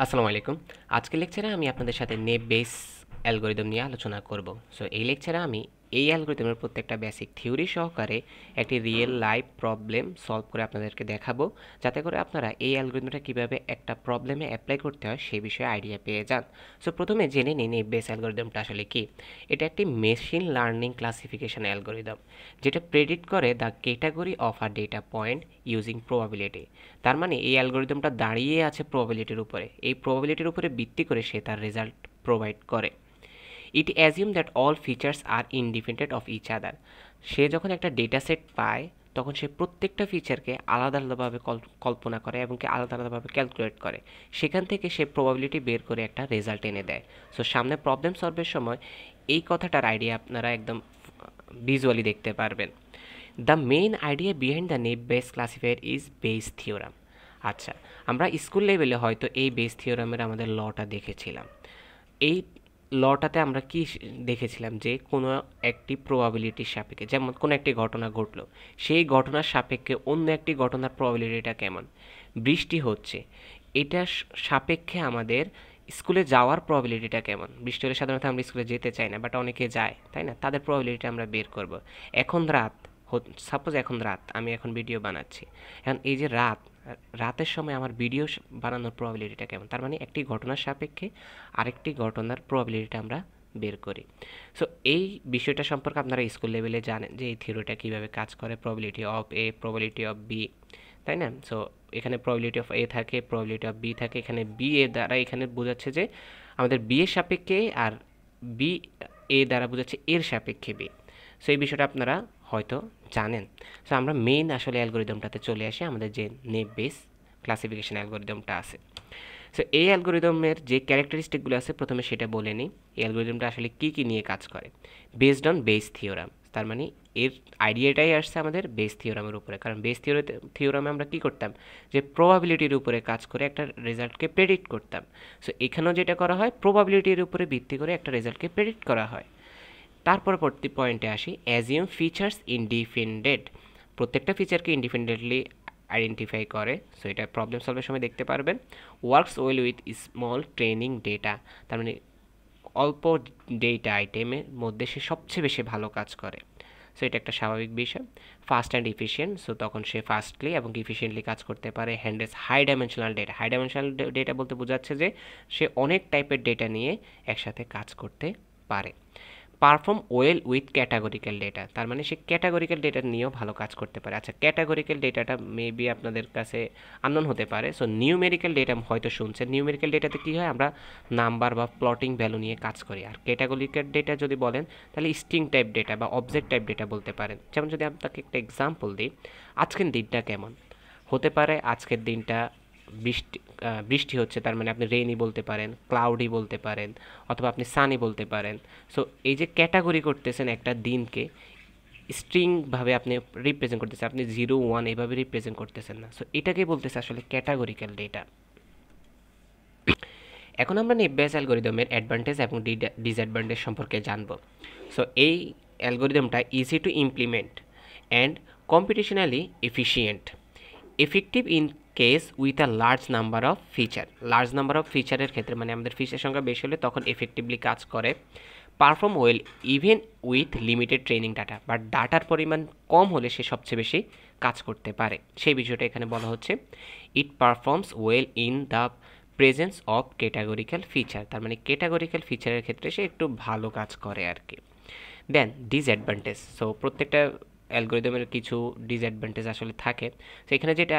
আসসালামু আলাইকুম। আজকের লেকচারে আমি আপনাদের সাথে নেব বেস অ্যালগরিদম নিয়ে আলোচনা করব। সো এই লেকচারে আমি এই অ্যালগরিদমের প্রত্যেকটা বেসিক থিওরি সহকারে একটি রিয়েল লাইফ প্রবলেম সলভ করে আপনাদেরকে দেখাবো, যাতে করে আপনারা এই অ্যালগরিদমটা কীভাবে একটা প্রবলেমে অ্যাপ্লাই করতে হয় সেই বিষয়ে আইডিয়া পেয়ে যান। সো প্রথমে জেনে নিন নেব বেস অ্যালগরিদমটা আসলে কী। এটা একটি মেশিন লার্নিং ক্লাসিফিকেশন অ্যালগরিদম, যেটা প্রেডিক্ট করে the category of a data point using probability. তার মানে এই অ্যালগরিদমটা দাঁড়িয়ে আছে প্রবাবিলিটির উপরে। এই প্রবাবিলিটির উপরে ভিত্তি করে সে তার রেজাল্ট প্রোভাইড করে। It assume that all features are independent of each other. সে যখন একটা ডেটা সেট পায় তখন সে প্রত্যেকটা ফিচারকে আলাদা আলাদাভাবে কল্পনা করে এবং আলাদা আলাদাভাবে ক্যালকুলেট করে। সেখান থেকে সে প্রবাবিলিটি বের করে একটা রেজাল্ট এনে দেয়। সো সামনে প্রবলেম সলভের সময় এই কথাটার আইডিয়া আপনারা একদম ভিজুয়ালি দেখতে পারবেন। The main idea behind the naive Bayes classifier is Bayes theorem. আচ্ছা, আমরা স্কুল লেভেলে হয়তো এই বেস থিওরামের আমাদের লটা দেখেছিলাম। এই লটাতে আমরা কি দেখেছিলাম যে কোনো একটি প্রবাবিলিটির সাপেক্ষে, যেমন কোনো একটি ঘটনা ঘটলো, সেই ঘটনার সাপেক্ষে অন্য একটি ঘটনার প্রবাবিলিটিটা কেমন। বৃষ্টি হচ্ছে, এটা সাপেক্ষে আমাদের স্কুলে যাওয়ার প্রবাবিলিটিটা কেমন। বৃষ্টি হলে সাধারণত আমরা স্কুলে যেতে চাই না, বাট অনেকে যায়, তাই না? তাদের প্রবাবিলিটি আমরা বের করব। এখন রাত, সাপোজ এখন রাত, আমি এখন ভিডিও বানাচ্ছি। এখন এই যে রাতের সময় আমার ভিডিও বানানোর প্রবাবিলিটিটা কেমন। তার মানে একটি ঘটনার সাপেক্ষে আরেকটি ঘটনার প্রবাবিলিটিটা আমরা বের করি। সো এই বিষয়টা সম্পর্কে আপনারা স্কুল লেভেলে জানেন যে এই থিওরিটা কীভাবে কাজ করে, probability of A, probability of B, তাই না? সো এখানে প্রবাবিলিটি অফ এ থাকে, প্রবাবিলিটি অফ বি থাকে। এখানে বি এ দ্বারা এখানে বোঝাচ্ছে যে আমাদের বি এর সাপেক্ষে, আর বি এ দ্বারা বোঝাচ্ছে এর সাপেক্ষে বি। সো এই বিষয়টা আপনারা হয়তো জানেন। সো আমরা মেইন আসলে অ্যালগরিদমটাতে চলে আসি, আমাদের যে নেব বেস ক্লাসিফিকেশন অ্যালগরিদমটা আছে। সো এই অ্যালগরিদমের যে ক্যারেক্টারিস্টিকগুলো আছে প্রথমে সেটা বলে নিই। এই অ্যালগরিদমটা আসলে কী কী নিয়ে কাজ করে। বেসড অন বেস থিওরাম, তার মানে এর আইডিয়াটাই আসছে আমাদের বেস থিওরামের উপরে। কারণ বেস থিওরামে আমরা কী করতাম, যে প্রবাবিলিটির উপরে কাজ করে একটা রেজাল্টকে প্রেডিক্ট করতাম। সো এখানেও যেটা করা হয়, প্রবাবিলিটির উপরে ভিত্তি করে একটা রেজাল্টকে প্রেডিক্ট করা হয়। তারপর পরবর্তী পয়েন্টে আসি, অ্যাজিউম ফিচার্স ইন্ডিপেন্ডেন্ট। প্রত্যেকটা ফিচারকে ইন্ডিপেন্ডেন্টলি আইডেন্টিফাই করে। সো এটা প্রবলেম সলভের সময় দেখতে পারবেন। Works well with small training data, তার মানে অল্প ডেটা আইটেমের মধ্যে সে সবচেয়ে বেশি ভালো কাজ করে। সো এটা একটা স্বাভাবিক বিষয়। ফাস্ট অ্যান্ড ইফিশিয়েন্ট, সো তখন সে ফাস্টলি এবং ইফিশিয়েন্টলি কাজ করতে পারে। Handles high dimensional data. High dimensional data বলতে বোঝাচ্ছে যে সে অনেক টাইপের ডেটা নিয়ে একসাথে কাজ করতে পারে। Perform well with categorical data, তার মানে সে ক্যাটাগরিক্যাল ডেটা নিয়েও ভালো কাজ করতে পারে। আচ্ছা, ক্যাটাগরিক্যাল ডেটাটা মেবি আপনাদের কাছে আননোন হতে পারে। সো নিউমেরিক্যাল ডেটা হয়তো শুনছেন। নিউমেরিক্যাল ডেটাতে কী হয়, আমরা নাম্বার বা প্লটিং ভ্যালু নিয়ে কাজ করি। আর ক্যাটাগরিক্যাল ডেটা যদি বলেন তাহলে স্ট্রিং টাইপ ডেটা বা অবজেক্ট টাইপ ডেটা বলতে পারেন। যেমন যদি আপনাকে একটা এক্সাম্পল দিই, আজকের দিনটা কেমন হতে পারে। আজকের দিনটা বৃষ্টি হচ্ছে, তার মানে আপনি রেইনি বলতে পারেন, ক্লাউডি বলতে পারেন, অথবা আপনি সানি বলতে পারেন। সো এই যে ক্যাটাগরি করতেছেন একটা দিনকে, স্ট্রিংভাবে আপনি রিপ্রেজেন্ট করতেছেন, আপনি 0 1 এভাবে রিপ্রেজেন্ট করতেছেন না। সো এটাকে বলতেছে আসলে ক্যাটাগরিক্যাল ডেটা। এখন আমরা নেব বেস অ্যালগরিদমের অ্যাডভান্টেজ এবং ডিসঅ্যাডভান্টেজ সম্পর্কে জানব। সো এই অ্যালগরিদমটা easy to implement and computationally efficient, effective in case with a large number of feature. Large number of ফিচারের ক্ষেত্রে, মানে আমাদের ফিচার সংখ্যা বেশি হলে তখন এফেক্টিভলি কাজ করে। Perform well even with limited training data, but ডাটার পরিমাণ কম হলে সে সবচেয়ে বেশি কাজ করতে পারে। সেই বিষয়টা এখানে বলা হচ্ছে। It performs well in the presence of categorical feature, তার মানে ক্যাটাগরিক্যাল ফিচারের ক্ষেত্রে সে একটু ভালো কাজ করে আর কি। দেন ডিসঅ্যাডভান্টেজ। সো প্রত্যেকটা অ্যালগরিদমের কিছু ডিসঅ্যাডভান্টেজ আসলে থাকে। সো এখানে যেটা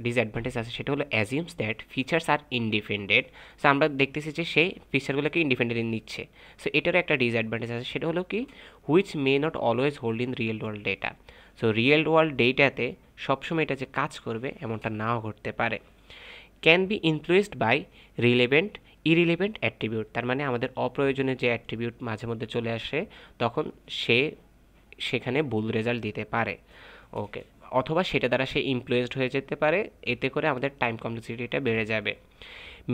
ডিসঅ্যাডভান্টেজ আছে সেটা হলো assumes that features are independent. So আমরা দেখতেছি যে সেই ফিচারগুলোকে ইন্ডিপেন্ডেন্টলি নিচ্ছে। সো এটারও একটা ডিসঅ্যাডভান্টেজ আছে, সেটা হলো কি, which may not always hold in real world data. So real world ডেটাতে সবসময় এটা যে কাজ করবে এমনটা নাও ঘটতে পারে। Can be influenced by irrelevant attribute, তার মানে আমাদের অপ্রয়োজনীয় যে অ্যাট্রিবিউট মাঝে মধ্যে চলে আসে তখন সেখানে ভুল রেজাল্ট দিতে পারে। ওকে, অথবা সেটা দ্বারা সে ইনফ্লুয়েসড হয়ে যেতে পারে, এতে করে আমাদের টাইম কমপ্লেক্সিটিটা বেড়ে যাবে।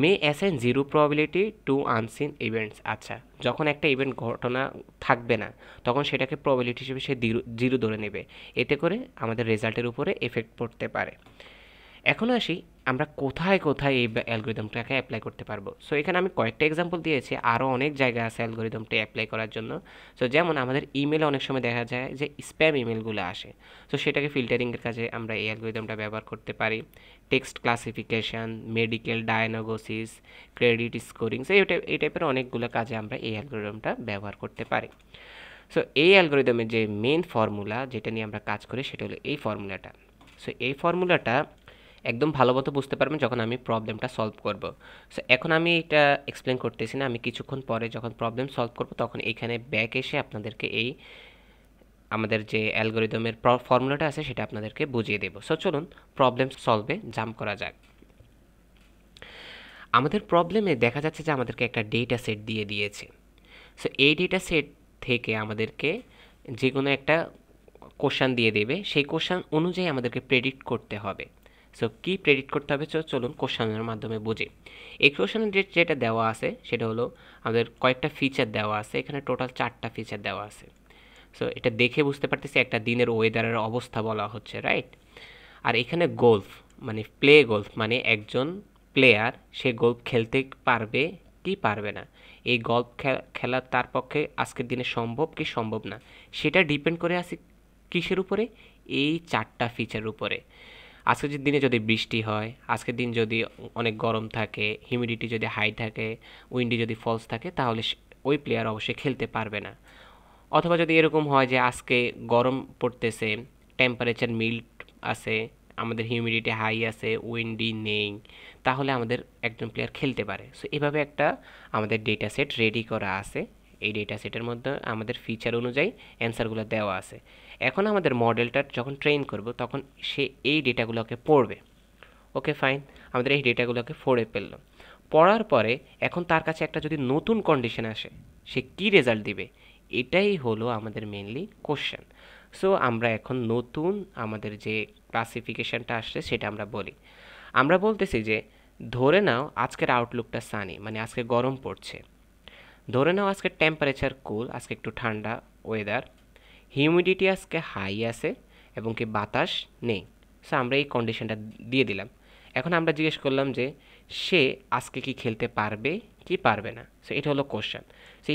May assign zero probability to unseen events. আচ্ছা, যখন একটা ইভেন্ট ঘটনা থাকবে না তখন সেটাকে প্রবাবিলিটি হিসেবে সে জিরো ধরে নেবে, এতে করে আমাদের রেজাল্টের উপরে এফেক্ট পড়তে পারে। এখন আসি আমরা কোথায় কোথায় এই অ্যালগরিদমটাকে অ্যাপ্লাই করতে পারবো। সো এখানে আমি কয়েকটা এক্সাম্পল দিয়েছি, আরও অনেক জায়গা আছে অ্যালগরিদমটা অ্যাপ্লাই করার জন্য। সো যেমন আমাদের ইমেলে অনেক সময় দেখা যায় যে স্প্যাম ইমেলগুলো আসে, সো সেটাকে ফিল্টারিংয়ের কাজে আমরা এই অ্যালগরিদমটা ব্যবহার করতে পারি। Text classification, medical diagnosis, credit scoring, so এই টাইপের অনেকগুলো কাজে আমরা এই অ্যালগরিদমটা ব্যবহার করতে পারি। সো এই অ্যালগরিদমের যে মেন ফর্মুলা যেটা নিয়ে আমরা কাজ করি সেটা হলো এই ফর্মুলাটা। সো এই ফর্মুলাটা একদম ভালো মতো বুঝতে পারবেন যখন আমি প্রবলেমটা সলভ করব। সো এখন আমি এটা এক্সপ্লেন করতেছি না, আমি কিছুক্ষণ পরে যখন প্রবলেম সলভ করব তখন এখানে ব্যাক এসে আপনাদেরকে এই আমাদের যে অ্যালগরিদমের ফর্মুলাটা আছে সেটা আপনাদেরকে বুঝিয়ে দেব। সো চলুন প্রবলেম সলভে জাম্প করা যাক। আমাদের প্রবলেমে দেখা যাচ্ছে যে আমাদেরকে একটা ডেটা সেট দিয়ে দিয়েছে। সো এই ডেটা সেট থেকে আমাদেরকে যে কোনো একটা কোশ্চান দিয়ে দেবে, সেই কোশ্চান অনুযায়ী আমাদেরকে প্রেডিক্ট করতে হবে। সো কী প্রেডিক্ট করতে হবে চলুন কোশ্চানের মাধ্যমে বুঝি। এই কোশ্চানে যেটা দেওয়া আছে সেটা হলো আমাদের কয়েকটা ফিচার দেওয়া আছে, এখানে টোটাল 4টা ফিচার দেওয়া আছে। সো এটা দেখে বুঝতে পারতেছি একটা দিনের ওয়েদারের অবস্থা বলা হচ্ছে, রাইট? আর এখানে গল্ফ মানে প্লে গল্ফ মানে একজন প্লেয়ার সে গল্ফ খেলতে পারবে কি পারবে না, এই গল্ফ খেলা তার পক্ষে আজকের দিনে সম্ভব কি সম্ভব না, সেটা ডিপেন্ড করে আছে কিসের উপরে? এই 4টা ফিচারের উপরে। আজকের দিনে যদি বৃষ্টি হয়, আজকের দিন যদি অনেক গরম থাকে, হিউমিডিটি যদি হাই থাকে, উইন্ডি যদি ফলস থাকে, তাহলে ওই প্লেয়ার অবশ্যই খেলতে পারবে না। অথবা যদি এরকম হয় যে আজকে গরম পড়তেছে, টেম্পারেচার মিল্ড আছে, আমাদের হিউমিডিটি হাই আছে, উইন্ডি নেই, তাহলে আমাদের একজন প্লেয়ার খেলতে পারে। সো এভাবে একটা আমাদের ডেটা সেট রেডি করা আছে। এই ডেটা সেটের মধ্যে আমাদের ফিচার অনুযায়ী অ্যান্সারগুলো দেওয়া আছে। এখন আমাদের মডেলটা যখন ট্রেন করব তখন সে এই ডেটাগুলোকে পড়বে। ওকে ফাইন, আমাদের এই ডেটাগুলোকে পড়ে ফেললো। পড়ার পরে এখন তার কাছে একটা যদি নতুন কন্ডিশন আসে, সে কি রেজাল্ট দিবে, এটাই হলো আমাদের মেনলি কোশ্চেন। সো আমরা এখন নতুন আমাদের যে ক্লাসিফিকেশানটা আসছে সেটা আমরা বলি। আমরা বলতেছি যে ধরে নাও আজকের আউটলুকটা সানি, মানে আজকে গরম পড়ছে। ধরে নাও আজকের টেম্পারেচার কুল, আজকে একটু ঠান্ডা ওয়েদার, হিউমিডিটি আজকে হাই আছে এবং কি বাতাস নেই। সো আমরা এই কন্ডিশনটা দিয়ে দিলাম। এখন আমরা জিজ্ঞেস করলাম যে সে আজকে কি খেলতে পারবে কি পারবে না। সো এটা হলো কোশ্চেন। সো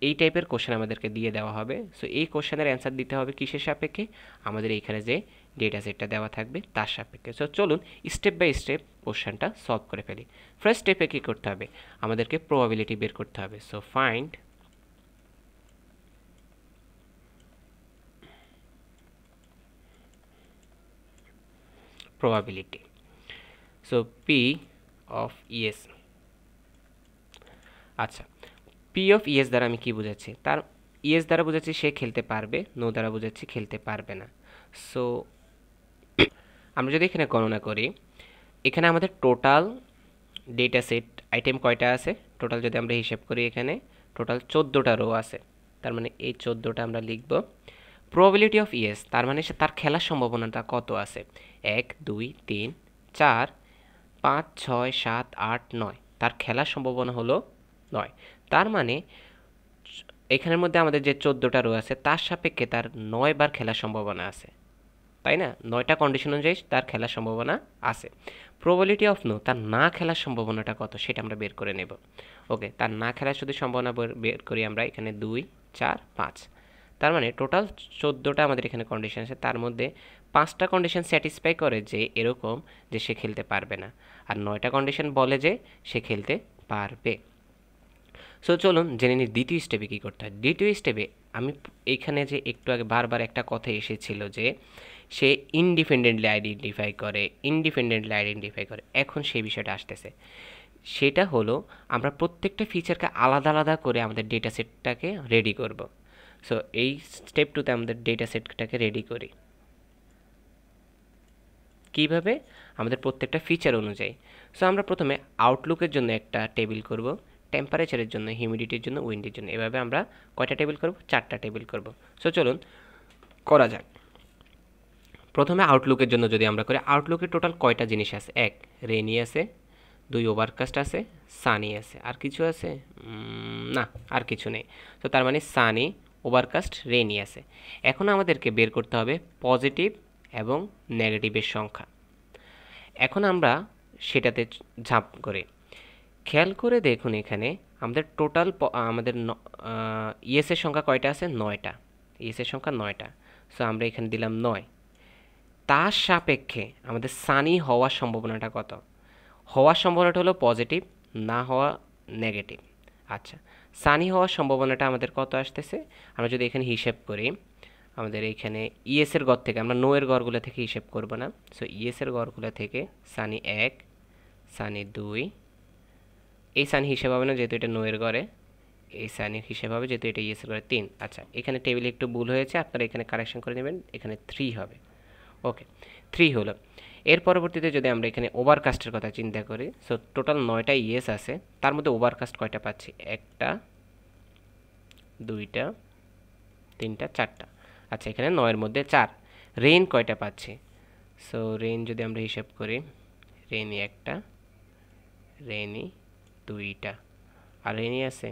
এই টাইপের কোশ্চেন আমাদেরকে দিয়ে দেওয়া হবে। সো এই কোশ্চেনের অ্যান্সার দিতে হবে কিসের সাপেক্ষে? আমাদের এইখানে যে ডেটা সেটটা দেওয়া থাকবে তার সাপেক্ষে। সো চলুন স্টেপ বাই স্টেপ কোশ্চেনটা সলভ করে ফেলি। ফার্স্ট স্টেপে কী করতে হবে? আমাদেরকে প্রবাবিলিটি বের করতে হবে। So find probability. So P of yes. আচ্ছা, P of yes দ্বারা আমি কি বোঝাচ্ছি? তার yes দ্বারা বোঝাচ্ছি সে খেলতে পারবে, no দ্বারা বোঝাচ্ছি খেলতে পারবে না। সো আমরা যদি এখানে গণনা করি, এখানে আমাদের টোটাল ডেটা সেট আইটেম কয়টা আছে? টোটাল যদি আমরা হিসাব করি এখানে টোটাল 14টা রো আছে। তার মানে এই 14টা আমরা লিখব। প্রবাবিলিটি অফ ইয়েস তার মানে সে তার খেলার সম্ভাবনাটা কত আছে? 1 2 3 4 5 6 7 8 9, তার খেলার সম্ভাবনা হলো 9। তার মানে এখানের মধ্যে আমাদের যে 14টা রো আছে তার সাপেক্ষে তার 9 বার খেলার সম্ভাবনা আছে, তাই না? 9টা কন্ডিশন অনুযায়ী তার খেলার সম্ভাবনা আছে। প্রবাবিলিটি অফ নো তার না খেলার সম্ভাবনাটা কত সেটা আমরা বের করে নেব। ওকে, তার না খেলার শুধু সম্ভাবনা বের করি আমরা এখানে 2 4 5। তার মানে টোটাল 14টা আমাদের এখানে কন্ডিশন আছে, তার মধ্যে 5টা কন্ডিশন স্যাটিসফাই করে যে এরকম যে সে খেলতে পারবে না, আর 9টা কন্ডিশন বলে যে সে খেলতে পারবে। সো চলুন জেনে নিই দ্বিতীয় স্টেপে কী করতে হয়। দ্বিতীয় স্টেপে আমি এইখানে যে একটু আগে বারবার একটা কথা এসেছিল যে সে ইন্ডিপেন্ডেন্টলি আইডেন্টিফাই করে। এখন সেই বিষয়টা আসতেছে, সেটা হলো আমরা প্রত্যেকটা ফিচারকে আলাদা আলাদা করে আমাদের ডেটা সেটটাকে রেডি করব। সো এই স্টেপ টুতে আমাদের ডেটা সেটটাকে রেডি করি কীভাবে? আমাদের প্রত্যেকটা ফিচার অনুযায়ী। সো আমরা প্রথমে আউটলুকের জন্য একটা টেবিল করব, টেম্পারেচারের জন্য, হিউমিডিটির জন্য, উইন্ডের জন্য, এভাবে আমরা কয়টা টেবিল করব? 4টা টেবিল করব। সো চলুন করা যাক। প্রথমে আউটলুকের জন্য যদি আমরা করি, আউটলুকের টোটাল কয়টা জিনিস আছে? 1 রেনি আছে, 2 ওভারকাস্ট আছে, সানি আছে, আর কিছু আছে? না, আর কিছু নেই। তো তার মানে সানি, ওভারকাস্ট, রেনি আছে। এখন আমাদেরকে বের করতে হবে পজিটিভ এবং নেগেটিভের সংখ্যা। এখন আমরা সেটাতে ঝাঁপ করে। খেয়াল করে দেখুন এখানে আমাদের টোটাল আমাদের ইএসের সংখ্যা কয়টা আছে? 9টা। ইএসের সংখ্যা 9টা। সো আমরা এখানে দিলাম 9। তার সাপেক্ষে আমাদের সানি হওয়ার সম্ভাবনাটা কত? হওয়ার সম্ভাবনাটা হলো পজিটিভ, না হওয়া নেগেটিভ। আচ্ছা, সানি হওয়ার সম্ভাবনাটা আমাদের কত আসতেছে? আমরা যদি এখানে হিসেব করি, আমাদের এইখানে ইএসের ঘর থেকে, আমরা নোয়ের ঘরগুলো থেকে হিসেব করব না। সো ইএসের ঘরগুলো থেকে সানি 1, সানি 2, এই সানি হিসেব হবে না যেহেতু এটা নোয়ের ঘরে, এই সানি হিসেব হবে যেহেতু এটা ইএসের ঘরে 3। আচ্ছা, এখানে টেবিলে একটু ভুল হয়েছে, আপনারা এখানে কারেকশন করে নেবেন, এখানে 3 হবে। ওকে, 3 হলো। এর পরবর্তীতে যদি আমরা এখানে ওভারকাস্টের কথা চিন্তা করি, সো টোটাল 9টা ইএস আছে, তার মধ্যে ওভারকাস্ট কয়টা পাচ্ছি? 1টা, 2টা, 3টা, 4টা। আচ্ছা, এখানে 9-এর মধ্যে 4। রেইন কয়টা পাচ্ছি? সো রেইন যদি আমরা হিসাব করি, রেইনি 1টা, রেইনি 2টা, আর রেইনি আছে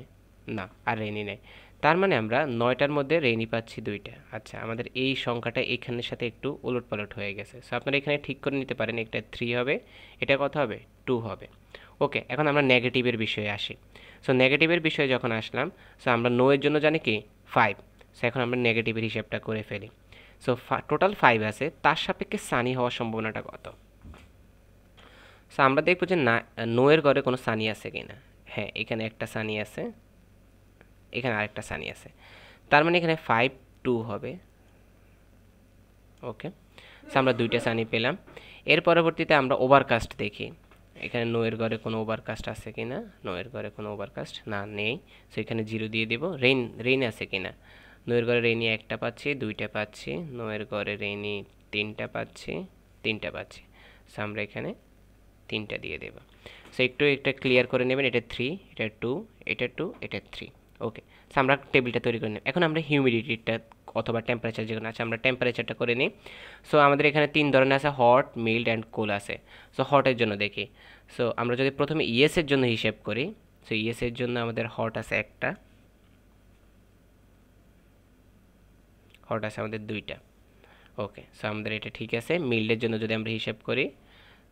না, আর রেইনি নেই। তার মানে আমরা 9টার মধ্যে রেইনি পাচ্ছি 2টা। আচ্ছা, আমাদের এই সংখ্যাটা এখানের সাথে একটু ওলটপালট হয়ে গেছে। সো আপনারা এখানে ঠিক করে নিতে পারেন, এটা 3 হবে, এটা কত হবে? 2 হবে। ওকে, এখন আমরা নেগেটিভের বিষয়ে আসি। সো নেগেটিভের বিষয়ে যখন আসলাম, সো আমরা নো এর জন্য জানি কি 5। সো এখন আমরা নেগেটিভের হিসাবটা করে ফেলি। সো টোটাল 5 আছে, তার সাপেক্ষে সানি হওয়ার সম্ভাবনাটা কত? সো আমরা দেখব যে না, নো এর ঘরে কোনো সানি আছে কিনা। হ্যাঁ, এখানে একটা সানি আছে, এখানে আরেকটা সানি আছে, তার মানে এখানে 5, 2 হবে। ওকে, সো আমরা 2টা সানি পেলাম। এর পরবর্তীতে আমরা ওভারকাস্ট দেখি, এখানে নো এর ঘরে কোনো ওভারকাস্ট আছে কিনা। নো এর ঘরে কোনো ওভারকাস্ট না, নেই। সো এখানে 0 দিয়ে দেব। রেইন আছে কিনা? নো এর ঘরে রেইনি 1টা পাচ্ছি, 2টা পাচ্ছি। নো এর ঘরে রেইনি 3টা পাচ্ছি, 3টা পাচ্ছি। সো আমরা এখানে 3টা দিয়ে দেব। সো একটু এটা ক্লিয়ার করে নেবেন, এটা 3, এটা 2, এটা 2, এটা 3। ওকে, সো আমরা টেবিলটা তৈরি করে নেব। এখন আমরা হিউমিডিটিটা অথবা টেম্পারেচার যেখানে আছে, আমরা টেম্পারেচারটা করে নিই। সো আমাদের এখানে 3 ধরনের আছে, হট, মিল্ড অ্যান্ড কুল আছে। সো হটের জন্য দেখি। সো আমরা যদি প্রথমে ইএসের জন্য হিসেব করি, সো ইএসের জন্য আমাদের হট আছে 1টা, হট আছে আমাদের 2টা। ওকে, সো আমাদের এটা ঠিক আছে। মিল্ডের জন্য যদি আমরা হিসেব করি,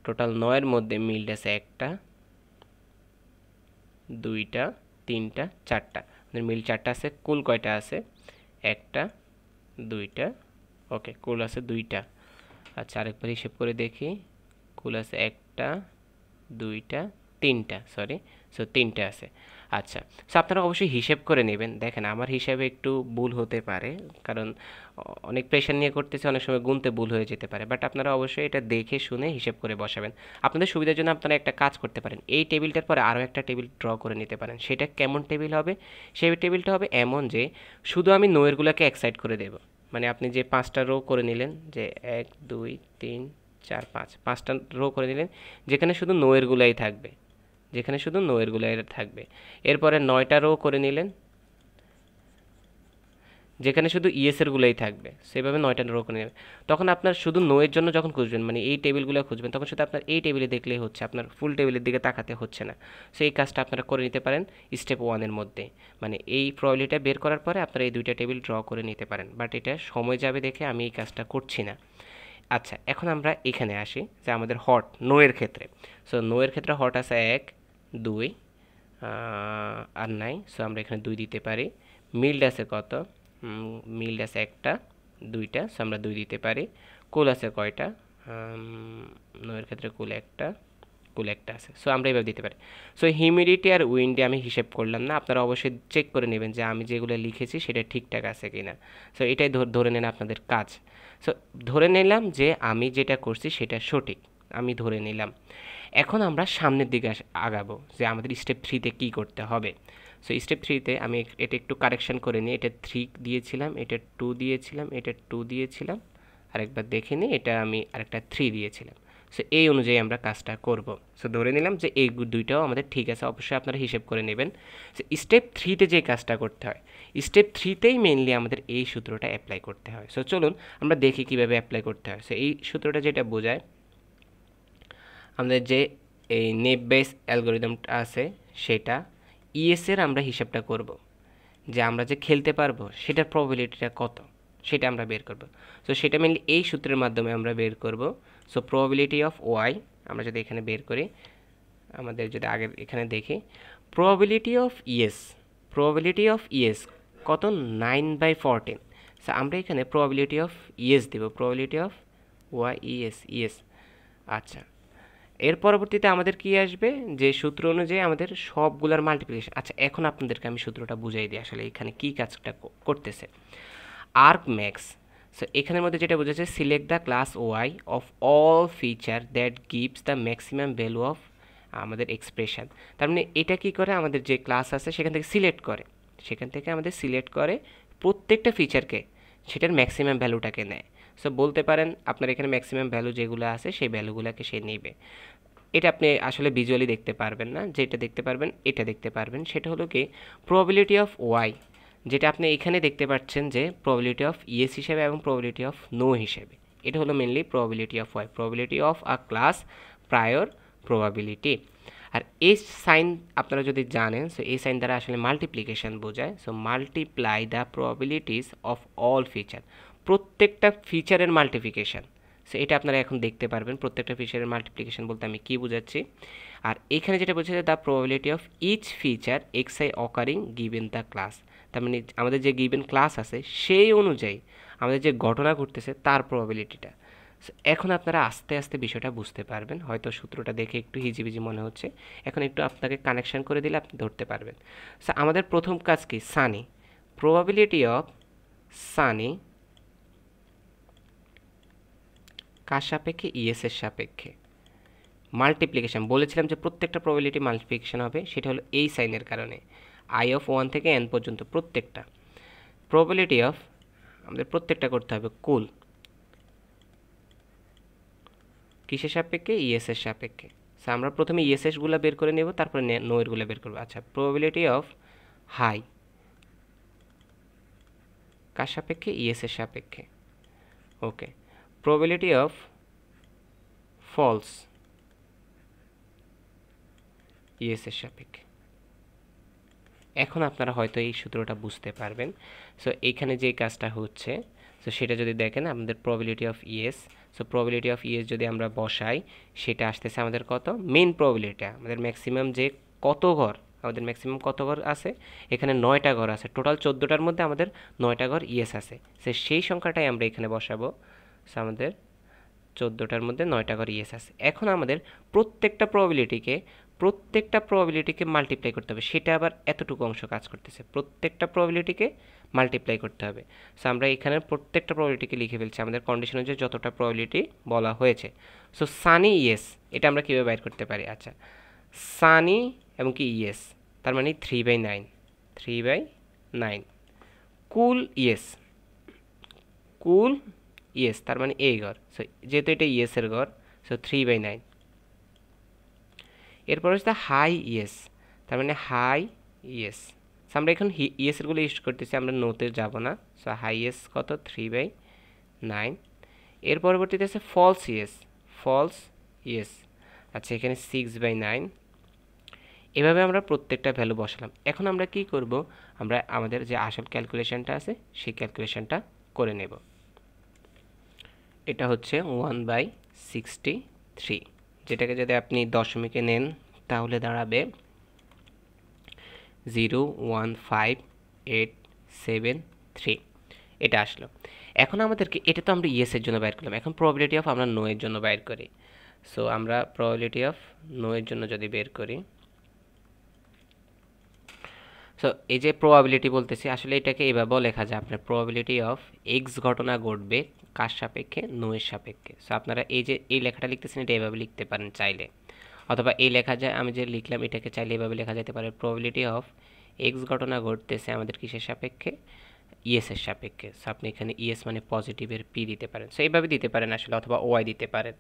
টোটাল 9-এর মধ্যে মিল্ড আছে 1টা, 2টা, 3টা, 4টা। আমাদের মিল্ড 4টা আছে। কুল কয়টা আছে? 1টা, 2টা। ওকে, কুল আছে 2টা। আচ্ছা, আরেকবার হিসেব করে দেখি, কুল আছে 1টা, 2টা, 3টা, সরি। সো 3টে আছে। আচ্ছা, সো আপনারা অবশ্যই হিসেব করে নেবেন। দেখেন আমার হিসাবে একটু ভুল হতে পারে, কারণ অনেক প্রেশার নিয়ে করতেছে, অনেক সময় গুনতে ভুল হয়ে যেতে পারে। বাট আপনারা অবশ্যই এটা দেখে শুনে হিসেব করে বসাবেন। আপনাদের সুবিধার জন্য আপনারা একটা কাজ করতে পারেন, এই টেবিলটার পরে আরও একটা টেবিল ড্র করে নিতে পারেন। সেটা কেমন টেবিল হবে? সেই টেবিলটা হবে এমন যে শুধু আমি নোয়েরগুলোকে এক সাইড করে দেব। মানে আপনি যে 5টা রো করে নিলেন, যে 1, 2, 3, 4, 5, 5টা রো করে নিলেন, যেখানে শুধু নোয়েরগুলাই থাকবে, যেখানে শুধু নোয়েরগুলাই থাকবে। এরপরে 9টা রো করে নিলেন, যেখানে শুধু ইএসেরগুলোই থাকবে, সেভাবে 9টা রো করে নেবেন। তখন আপনার শুধু নোয়ের জন্য যখন খুঁজবেন, মানে এই টেবিলগুলো খুঁজবেন, তখন শুধু আপনার এই টেবিলে দেখলেই হচ্ছে, আপনার ফুল টেবিলের দিকে তাকাতে হচ্ছে না। সো এই কাজটা আপনারা করে নিতে পারেন স্টেপ 1-এর মধ্যে। মানে এই প্রবলেমটা বের করার পরে আপনারা এই 2টা টেবিল ড্র করে নিতে পারেন। বাট এটা সময় যাবে দেখে আমি এই কাজটা করছি না। আচ্ছা, এখন আমরা এখানে আসি যে আমাদের হট নোয়ের ক্ষেত্রে। সো নোয়ের ক্ষেত্রে হট আছে 1, 2, আর নাই। সো আমরা এখানে 2 দিতে পারি। মিল্ড আছে কত? মিল্ড আছে 1টা, 2টা। সো আমরা 2 দিতে পারি। কুল আছে কয়টা? নোয়ের ক্ষেত্রে কুল 1টা, কুল 1টা আছে। সো আমরা এভাবে দিতে পারি। সো হিউমিডিটি আর উইন্ডে আমি হিসেব করলাম না, আপনারা অবশ্যই চেক করে নেবেন যে আমি যেগুলো লিখেছি সেটা ঠিকঠাক আছে কিনা। সো এটাই ধরে নেন আপনাদের কাজ। সো ধরে নিলাম যে আমি যেটা করছি সেটা সঠিক, আমি ধরে নিলাম। এখন আমরা সামনের দিকে আগাবো যে আমাদের স্টেপ 3-তে কী করতে হবে। সো স্টেপ 3-তে আমি এটা একটু কারেকশন করে নিই। এটা 3 দিয়েছিলাম, এটা 2 দিয়েছিলাম, এটা 2 দিয়েছিলাম, আরেকবার দেখে নিই, এটা আমি আরেকটা 3 দিয়েছিলাম। সো এই অনুযায়ী আমরা কাজটা করব। সো ধরে নিলাম যে এই দুইটাও আমাদের ঠিক আছে, অবশ্যই আপনারা হিসেব করে নেবেন। সো স্টেপ 3-তে যে কাজটা করতে হয়, স্টেপ 3-তেই মেইনলি আমাদের এই সূত্রটা অ্যাপ্লাই করতে হয়। সো চলুন আমরা দেখি কীভাবে অ্যাপ্লাই করতে হয়। সো এই সূত্রটা যেটা বোঝায়, আমাদের যে এই নেব বেস অ্যালগোরিদমটা আছে সেটা ইএসের আমরা হিসাবটা করব, যে আমরা যে খেলতে পারবো সেটার প্রবাবিলিটিটা কত সেটা আমরা বের করব। সো সেটা মেনলি এই সূত্রের মাধ্যমে আমরা বের করব। সো প্রবাবিলিটি অফ ওয়াই, আমরা যদি এখানে বের করি, আমাদের যদি আগে এখানে দেখি প্রবাবিলিটি অফ ইয়েস কত 9/14। সো আমরা এখানে প্রবাবিলিটি অফ ইয়েস দেব, প্রবাবিলিটি অফ ইয়েস। আচ্ছা, এর পরবর্তীতে আমাদের কি আসবে, যে সূত্র অনুযায়ী আমাদের সবগুলোর মাল্টিপ্লিকেশন। আচ্ছা, এখন আপনাদেরকে আমি সূত্রটা বুঝাই দিই আসলে এখানে কি কাজটা করতেছে। আর্ক ম্যাক্স, সো এখানের মধ্যে যেটা বোঝাচ্ছে select the class Y of all feature that gives the maximum value of আমাদের এক্সপ্রেশন। তার মানে এটা কি করে, আমাদের যে ক্লাস আছে সেখান থেকে সিলেক্ট করে প্রত্যেকটা ফিচারকে সেটার ম্যাক্সিমাম ভ্যালুটাকে নেয়। সো বলতে পারেন আপনার এখানে ম্যাক্সিমাম ভ্যালু যেগুলো আছে সেই ভ্যালুগুলোকে সে নেবে। এটা আপনি আসলে ভিজুয়ালি দেখতে পারবেন না, যেটা দেখতে পারবেন এটা দেখতে পারবেন, সেটা হলো কি প্রবাবিলিটি অফ ওয়াই, যেটা আপনি এখানে দেখতে পাচ্ছেন যে প্রবাবিলিটি অফ ইয়েস হিসেবে এবং প্রবাবিলিটি অফ নো হিসেবে। এটা হলো mainly probability of Y, probability of a class prior probability. আর এই সাইন আপনারা যদি জানেন, সো এই সাইন দ্বারা আসলে মাল্টিপ্লিকেশন বোঝায়। So multiply the probabilities of all feature, প্রত্যেকটা ফিচারের মাল্টিপ্লিকেশন। সো এটা আপনারা এখন দেখতে পারবেন প্রত্যেকটা ফিচারের মাল্টিপ্লিকেশন বলতে আমি কি বোঝাচ্ছি। আর এখানে যেটা বোঝাচ্ছে the probability of each feature X I occurring given the class, তার মানে আমাদের যে গিভেন ক্লাস আছে সেই অনুযায়ী আমাদের যে ঘটনা ঘটতেছে তার প্রবাবিলিটিটা। এখন আপনারা আস্তে আস্তে বিষয়টা বুঝতে পারবেন, হয়তো সূত্রটা দেখে একটু হিজিবিজি মনে হচ্ছে, এখন একটু আপনাকে কানেকশন করে দিলে আপনি ধরতে পারবেন। সো আমাদের প্রথম কাজ কি, সানি, প্রবাবিলিটি অফ সানি কার সাপেক্ষে, ইএস এর সাপেক্ষে মাল্টিপ্লিকেশন। বলেছিলাম যে প্রত্যেকটা প্রবাবিলিটি মাল্টিপ্লিকেশন হবে, সেটা হলো এই সাইনের কারণে আই অফ 1 থেকে n পর্যন্ত প্রত্যেকটা প্রবাবিলিটি অফ আমাদের প্রত্যেকটা করতে হবে কুল কিসের সাপেক্ষে, ইএস এর সাপেক্ষে। সো আমরা প্রথমে ইএসএস গুলো বের করে নেব, তারপরে নো এর গুলো বের করব। আচ্ছা, প্রবাবিলিটি অফ হাই কার সাপেক্ষে, ইএস এর সাপেক্ষে। ওকে, প্রবাবিলিটি অফ ফলস ইএস এর সাপেক্ষে। এখন আপনারা হয়তো এই সূত্রটা বুঝতে পারবেন। সো এইখানে যে কাজটা হচ্ছে, সো সেটা যদি দেখেন আমাদের probability of yes, so probability of yes যদি আমরা বসাই সেটা আসতেছে আমাদের কত, মেইন প্রবাবিলিটিটা আমাদের ম্যাক্সিমাম যে কত ঘর, আমাদের ম্যাক্সিমাম কত ঘর আছে, এখানে 9টা ঘর আছে, টোটাল 14টার মধ্যে আমাদের 9টা ঘর ইএস আছে। সো সেই সংখ্যাটাই আমরা এখানে বসাবো। সো আমাদের 14টার মধ্যে 9টা ঘর ইএস আছে। এখন আমাদের প্রত্যেকটা প্রবাবিলিটিকে মাল্টিপ্লাই করতে হবে, সেটা আবার এতটুকু অংশ কাজ করতেছে, প্রত্যেকটা প্রবাবিলিটিকে মাল্টিপ্লাই করতে হবে। সো আমরা এখানে প্রত্যেকটা প্রবাবিলিটিকে লিখে ফেলছি আমাদের কন্ডিশন অনুযায়ী যতটা প্রবাবিলিটি বলা হয়েছে। সো সানি ইয়েস, এটা আমরা কীভাবে বাইর করতে পারি, আচ্ছা সানি এবং কি ইয়েস, তার মানে 3/9 কুল ইয়েস তার মানে এই ঘর। সো যেহেতু এটা ইয়েসের ঘর, সো 3/9। এরপর হচ্ছে হাই ইয়েস, তার মানে হাই ইয়েস। আমরা এখন ইয়েসেরগুলো ইউজ করতেছি, আমরা নোতে যাব না। সো হাই ইয়েস কত, 3/9। এর পরবর্তীতে আছে ফলস ইয়েস, আচ্ছা এখানে 6/9। এভাবে আমরা প্রত্যেকটা ভ্যালু বসালাম। এখন আমরা কি করব, আমরা আমাদের যে আসল ক্যালকুলেশনটা আছে সেই ক্যালকুলেশনটা করে নেব। এটা হচ্ছে 1/63, যেটাকে যদি আপনি দশমিকে নেন তাহলে দাঁড়াবে 0.15873, এটা আসলো। এখন আমাদেরকে, এটা তো আমরা ইয়েসের জন্য বাইর করলাম, এখন প্রবাবিলিটি অফ আমরা নো এর জন্য বাইর করি। সো আমরা প্রবাবিলিটি অফ নো এর জন্য যদি বের করি, সো এই যে প্রবাবিলিটি বলতেছি আসলে এটাকে এইভাবেও লেখা যায়, আপনার প্রবাবিলিটি অফ এক্স ঘটনা ঘটবে কার সাপেক্ষে, নো এর সাপেক্ষে। সো আপনারা এই যে এই লেখাটা লিখতেছেন এটা এইভাবে লিখতে পারেন চাইলে, অথবা এই লেখা যায়, আমি যে লিখলাম এটাকে চাইলে এভাবে লেখা যেতে পারে, প্রবাবিলিটি অফ এক্স ঘটনা ঘটতেছে আমাদের কিসের সাপেক্ষে, ইএস এর সাপেক্ষে। সো আপনি এখানে ইএস মানে পজিটিভের পি দিতে পারেন, সো এইভাবে দিতে পারেন আসলে, অথবা ওয়াই দিতে পারেন।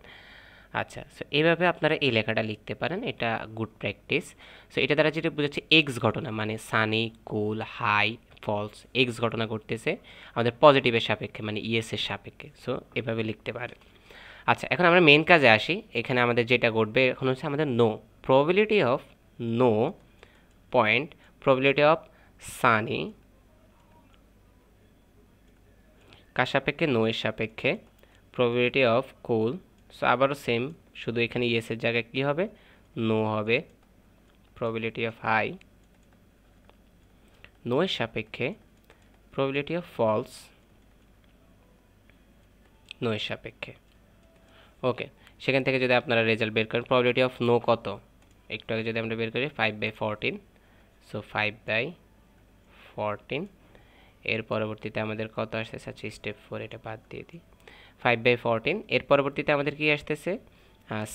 আচ্ছা, সো এইভাবে আপনারা এই লেখাটা লিখতে পারেন, এটা গুড প্র্যাকটিস। সো এটা দ্বারা যেটা বোঝাচ্ছে এক্স ঘটনা মানে সানি, কুল, হাই, ফলস, এক্স ঘটনা ঘটতেছে আমাদের পজিটিভের সাপেক্ষে মানে ইএস এর সাপেক্ষে। সো এভাবে লিখতে পারেন। আচ্ছা, এখন আমরা মেন কাজে আসি। এখানে আমাদের যেটা ঘটবে এখন হচ্ছে আমাদের no, probability of no point, probability of sunny কার সাপেক্ষে, নো এর সাপেক্ষে, প্রবাবিলিটি অফ কুল। সো আবারও সেম শুধু এখানে ইয়েস এর জায়গায় কি হবে, নো হবে। প্রবাবিলিটি অফ হাই, নো এর সাপেক্ষে প্রবাবিলিটি অফ ফলস, নো এর সাপেক্ষে। ওকে, সেখান থেকে যদি আপনারা রেজাল্ট বের করেন, প্রবাবিলিটি অফ নো কত, একটু আগে যদি আমরা বের করি 5/14, সো 5/14। এর পরবর্তীতে আমাদের কত আসতেছে, আচ্ছা স্টেপ 4 এটা বাদ দিয়ে দিই, 5/14। এর পরবর্তীতে আমাদের কি আসতেছে,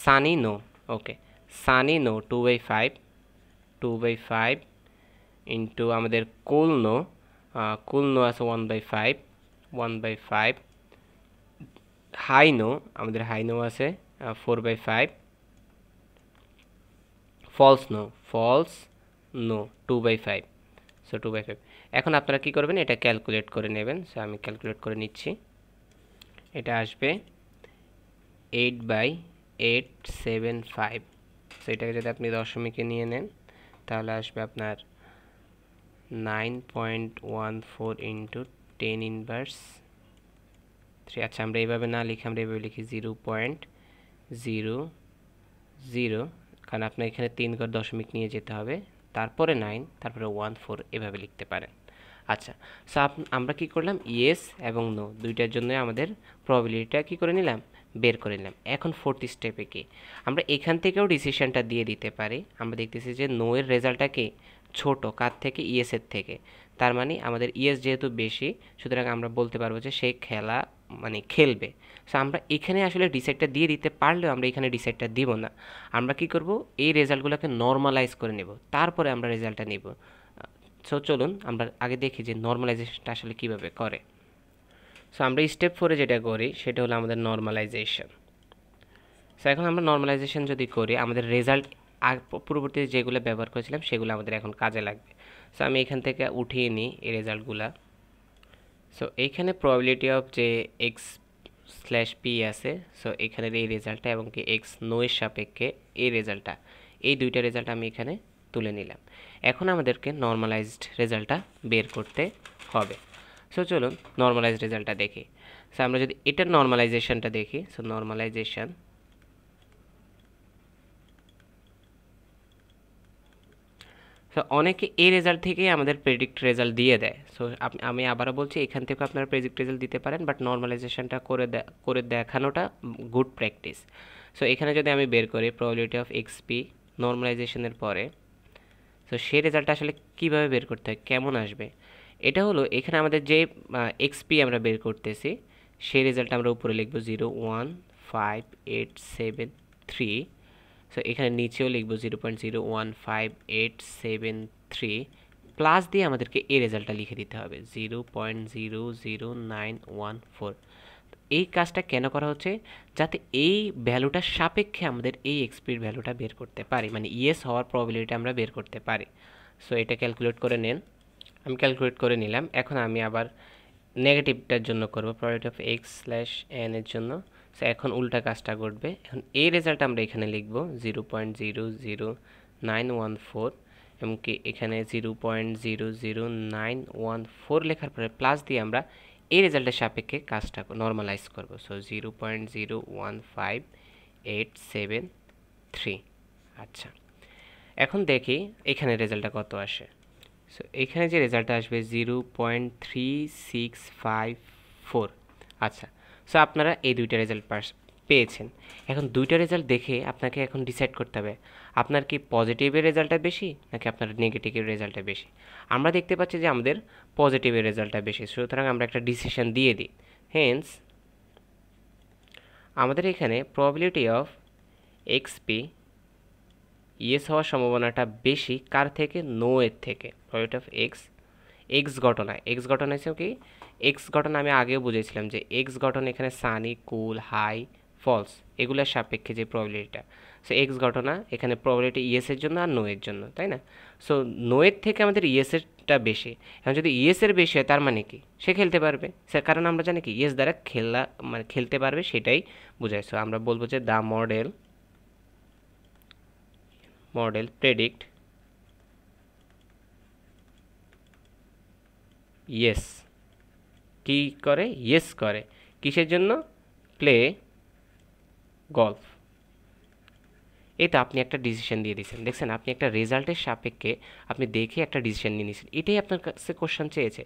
sunny no. Okay, sunny no 2/5, 2/5 into আমাদের কুল নো, কুল নো আছে 1/5, 1/5। হাই নো, আমাদের হাই নো আছে 4/5। False no, false no 2/5, so 2/5। এখন আপনারা কি করবেন, এটা ক্যালকুলেট করে নেবেন। সো আমি ক্যালকুলেট করে নিচ্ছি। এটা আসবে 8/875। সো এটাকে যদি আপনি দশমিকে নিয়ে নেন তাহলে আসবে আপনার 9.14 ইন্টু 10⁻3। আচ্ছা, আমরা এইভাবে না লিখে আমরা এইভাবে লিখি 0.00, কারণ আপনার এখানে 3 ঘর দশমিক নিয়ে যেতে হবে, তারপরে 9, তারপরে 14 এভাবে লিখতে পারেন। আচ্ছা, সো আমরা কি করলাম, ইয়েস এবং নো দুইটার জন্য আমাদের প্রবাবিলিটিটা কি করে নিলাম, বের করে নিলাম। এখন ফোর্থ স্টেপে কি, আমরা এখান থেকেও ডিসিশনটা দিয়ে দিতে পারি। আমরা দেখতেছি যে নো এর রেজাল্টটা কি ছোট, কার থেকে, ইয়েস এর থেকে। তার মানে আমাদের ইয়েস যেহেতু বেশি, সুতরাং আমরা বলতে পারবো যে সে খেলা মানে খেলবে। সো আমরা এখানে আসলে ডিসাইডটা দিয়ে দিতে পারলেও আমরা এখানে ডিসাইডটা দিব না। আমরা কি করব, এই রেজাল্টগুলোকে নর্মালাইজ করে নেব, তারপরে আমরা রেজাল্টটা নিব। সো চলুন আমরা আগে দেখি যে নর্মালাইজেশনটা আসলে কিভাবে করে। সো আমরা স্টেপ 4-এ যেটা করি সেটা হলো আমাদের নর্মালাইজেশন। সো এখন আমরা নর্মালাইজেশন যদি করি, আমাদের রেজাল্ট পূর্ববর্তীতে যেগুলো ব্যবহার করেছিলাম সেগুলো আমাদের এখন কাজে লাগবে। সো আমি এখান থেকে উঠিয়ে নিই এই রেজাল্টগুলা। সো এইখানে প্রবাবিলিটি অফ যে x/p আছে, সো এখানের এই রেজাল্টটা এবং কি x নো এর সাপেক্ষে এই রেজাল্টটা, এই দুইটা রেজাল্ট আমি এখানে তুলে নিলাম। এখন আমাদেরকে নর্মালাইজড রেজাল্টটা বের করতে হবে। সো চলুন নর্মালাইজড রেজাল্টটা দেখি। সো আমরা যদি এটার নর্মালাইজেশনটা দেখি, সো নর্মালাইজেশন, সো অনেকে এই রেজাল্ট থেকেই আমাদের প্রেডিক্ট রেজাল্ট দিয়ে দেয়। সো আমি আবারও বলছি, এখান থেকে আপনারা প্রেডিক্ট রেজাল্ট দিতে পারেন, বাট নর্মালাইজেশনটা করে দেখানোটা গুড প্র্যাকটিস। সো এখানে যদি আমি বের করি প্রবাবিলিটি অফ এক্সপি নর্মালাইজেশনের পরে, সো সেই রেজাল্টটা আসলে কীভাবে বের করতে হয়, কেমন আসবে, এটা হলো এখানে আমাদের যে এক্সপি আমরা বের করতেছি সেই রেজাল্টটা আমরা উপরে লিখব 0.15873। সো এখানে নিচেও লিখব 0.015873, প্লাস দিয়ে আমাদেরকে এই রেজাল্টটা লিখে দিতে হবে 0.00914। এই কাজটা কেন করা হচ্ছে, যাতে এই ভ্যালুটার সাপেক্ষে আমাদের এই এক্সপির ভ্যালুটা বের করতে পারি, মানে ইয়েস হওয়ার প্রবাবিলিটি আমরা বের করতে পারি। সো এটা ক্যালকুলেট করে নেন। আমি ক্যালকুলেট করে নিলাম। এখন আমি আবার নেগেটিভটার জন্য করব, প্রবাবিলিটি অফ x/n এর জন্য। সো এখন উল্টা কাজটা ঘটবে। এখন এই রেজাল্ট আমরা এখানে লিখব 0.00914, এবং কি এখানে 0.00914 লেখার পরে প্লাস দিয়ে আমরা এই রেজাল্টের সাপেক্ষে কাজটা নর্মালাইজ করব। সো 0.01587 আচ্ছা, এখন দেখি এখানে রেজাল্টটা কত আসে। সো এখানে যে রেজাল্টটা আসবে 0.3654। আচ্ছা, সো আপনারা এই দুইটা রেজাল্ট পেয়েছেন। এখন দুইটা রেজাল্ট দেখে আপনাকে এখন ডিসাইড করতে হবে আপনার কি পজিটিভের রেজাল্টটা বেশি নাকি আপনার নেগেটিভের রেজাল্টটা বেশি। আমরা দেখতে পাচ্ছি যে আমাদের পজিটিভের রেজাল্টটা বেশি, সুতরাং আমরা একটা ডিসিশন দিয়ে দিই। হেন্স আমাদের এখানে প্রবাবিলিটি অফ এক্সপি ইয়েস হওয়ার সম্ভাবনাটা বেশি কার থেকে, নো এর থেকে। প্রবাবিলিটি অফ এক্স ঘটনা হচ্ছে কি, এক্স ঘটনা আমি আগেও বুঝেছিলাম যে এক্স ঘটনা এখানে সানি, কুল, হাই, ফলস এগুলোর সাপেক্ষে যে প্রবাবিলিটিটা, সো এক্স ঘটনা এখানে প্রবাবিলিটি ইয়েসের জন্য আর নো এর জন্য, তাই না। সো নো এর থেকে আমাদের ইয়েসেরটা বেশি। এখন যদি ইয়েসের বেশি হয় তার মানে কি, সে খেলতে পারবে, কারণ আমরা জানি কি ইয়েস দ্বারা মানে খেলতে পারবে সেটাই বোঝায়। সো আমরা বলবো যে দ্য মডেল প্রেডিক্ট ইয়েস, কি করে, ইয়েস করে, কিসের জন্য, প্লে গলফ। এই তো আপনি একটা ডিসিশন দিয়ে দিয়েছেন, দেখছেন আপনি একটা রেজাল্টের সাপেক্ষে আপনি দেখে একটা ডিসিশন নিয়ে নিয়েছেন। এটাই আপনার কাছে কোশ্চেন চেয়েছে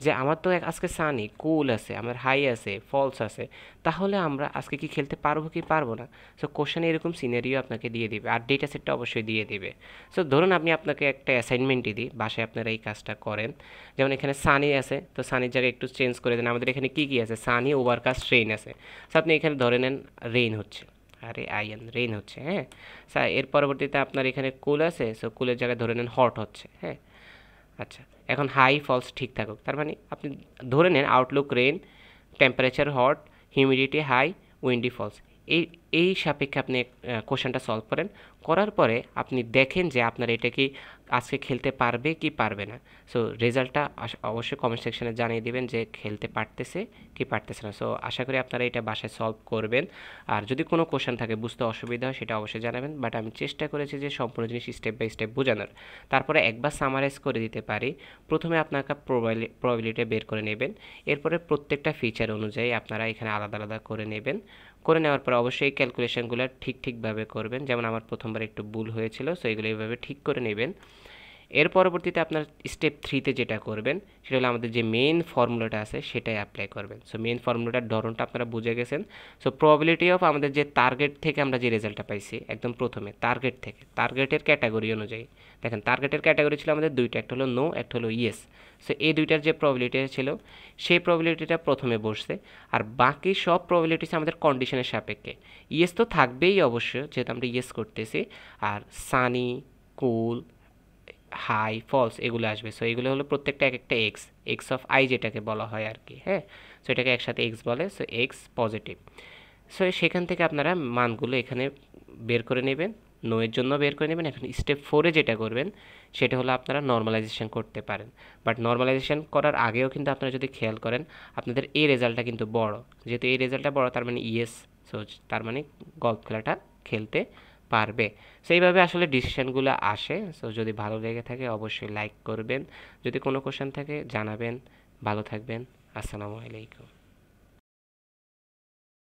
যে আমার তো আজকে সানি কুল আছে, আমার হাই আছে, ফলস আছে, তাহলে আমরা আজকে কি খেলতে পারবো কি পারবো না। সো কোশ্চেনে এরকম সিনারিও আপনাকে দিয়ে দিবে, আর ডেটা সেটটা অবশ্যই দিয়ে দিবে। সো ধরুন আমি আপনাকে একটা অ্যাসাইনমেন্টই দিই, বাসায় আপনারা এই কাজটা করেন। যেমন এখানে সানি আছে, তো সানির জায়গায় একটু চেঞ্জ করে দেন। আমাদের এখানে কী কী আছে, সানি, ওভারকাস্ট, রেইন আছে। সো আপনি এখানে ধরে নেন রেইন হচ্ছে, আরে আইএন রেইন হচ্ছে, হ্যাঁ স্যার। এর পরবর্তীতে আপনার এখানে কুল আছে, সো কুলের জায়গায় ধরে নেন হট হচ্ছে, হ্যাঁ। আচ্ছা, এখন হাই ফলস ঠিক থাকুক, তার মানে আপনি ধরে নেন outlook rain, temperature hot, humidity high, windy false. এই এই সাপেক্ষে আপনি কোশ্চেনটা সলভ করেন, করার পরে আপনি দেখেন যে আপনার এটা কি আজকে খেলতে পারবে কি পারবে না। সো রেজাল্টটা অবশ্যই কমেন্ট সেকশনে জানিয়ে দিবেন যে খেলতে পারতেছে কি পারতেছে না। সো আশা করি আপনারা এটা বাসায় সলভ করবেন। আর যদি কোনো কোশ্চেন থাকে, বুঝতে অসুবিধা হয়, সেটা অবশ্যই জানাবেন। বাট আমি চেষ্টা করেছি যে সম্পূর্ণ জিনিস স্টেপ বাই স্টেপ বোঝানোর। তারপরে একবার সামারাইজ করে দিতে পারি। প্রথমে আপনাকে প্রবাবিলিটি বের করে নেবেন, এরপরে প্রত্যেকটা ফিচার অনুযায়ী আপনারা এখানে আলাদা আলাদা করে নেবেন। করে নেওয়ার পর অবশ্যই এই ক্যালকুলেশনগুলো ঠিকভাবে করবেন। যেমন আমার প্রথমবার একটু ভুল হয়েছিল, সো এগুলো এইভাবে ঠিক করে নেবেন। এর পরবর্তীতে আপনার স্টেপ 3তে যেটা করবেন সেটা হলো আমাদের যে মেইন ফর্মুলাটা আছে সেটাই অ্যাপ্লাই করবেন। সো মেইন ফর্মুলাটার ধরনটা আপনারা বুঝে গেছেন। সো প্রবাবিলিটি অফ আমাদের যে টার্গেট থেকে আমরা যে রেজাল্টটা পাইছি একদম প্রথমে টার্গেট থেকে, টার্গেটের ক্যাটাগরি অনুযায়ী দেখেন, টার্গেটের ক্যাটাগরি ছিল আমাদের দুইটা, একটা হলো নো, একটা হলো ইয়েস। সো এই দুইটার যে প্রবাবিলিটি ছিল সেই প্রবাবিলিটিটা প্রথমে বসছে, আর বাকি সব প্রবাবিলিটিস আমাদের কন্ডিশনের সাপেক্ষে। ইয়েস তো থাকবেই অবশ্যই, যেহেতু আমরা ইয়েস করতেছি, আর সানি, কুল, হাই, ফলস এগুলো আসবে। সো এগুলো হলো প্রত্যেকটা এক একটা এক্স, এক্স অফ আই যেটাকে বলা হয় আর কি, হ্যাঁ। সো এটাকে একসাথে এক্স বলে, সো এক্স পজিটিভ। সো সেখান থেকে আপনারা মানগুলো এখানে বের করে নেবেন, নো এর জন্য বের করে নেবেন। এখন স্টেপ 4-এ যেটা করবেন সেটা হলো আপনারা নর্মালাইজেশন করতে পারেন। বাট নর্মালাইজেশন করার আগেও কিন্তু আপনারা যদি খেয়াল করেন আপনাদের এই রেজাল্টটা কিন্তু বড়, যেহেতু এই রেজাল্টটা বড় তার মানে ইয়েস, সো তার মানে গলফ খেলাটা খেলতে পারবে। সো এইভাবে আসলে ডিসিশনগুলো আসে। সো যদি ভালো লেগে থাকে অবশ্যই লাইক করবেন, যদি কোনো কোশ্চেন থাকে জানাবেন। ভালো থাকবেন, আসসালামু আলাইকুম।